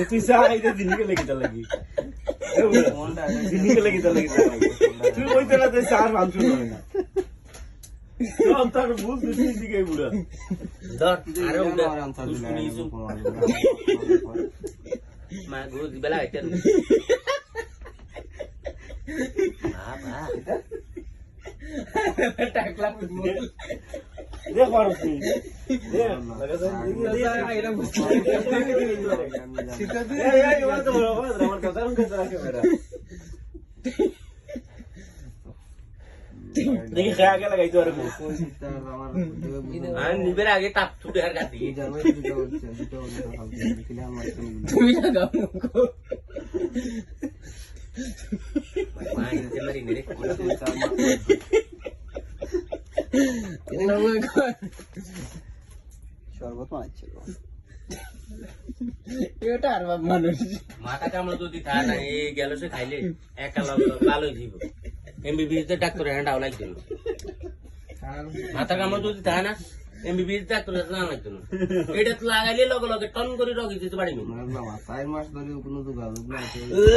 তুই চা আইতে দিনকে লেগে তা লাগি দিনকে লেগে তা লাগি তুই কইতে না তুই চার মাংস হয় না সব তার বুঝ দিছি দিকে বুড়া ধর আরে উড়া মা গুরু দিবেলা আইতেন বাবা টাকলা দে খরচ তুই দে লাগাছেন আইরা বুঝছি এই ওরা তো বড় কথা আমার কথা রুকে রাখে মেরা দেখি খেয়া কে লাগাইতো আরে আর নিবের আগে তাপ ছুটে আর গাতি তুমি লাগাও মা ইনতে মারি মেরে শরবত বানাচ্ছিল এটা আর মানুষ মাথা কামড় যদি থা না এই গেল সে খাইলে একা লালো দিব এমবিবিএস তে ডাক্তার হ্যান্ড আউট লাগছিল মাথা কামড় যদি থা না এমবিবিএস ডাক্তার না লাগছিল এটা তো লাগাইলে লগে লগে টন করে রগি দিতে পারিনি মাথায় মাস ধরে কোনো যোগাযোগ নাই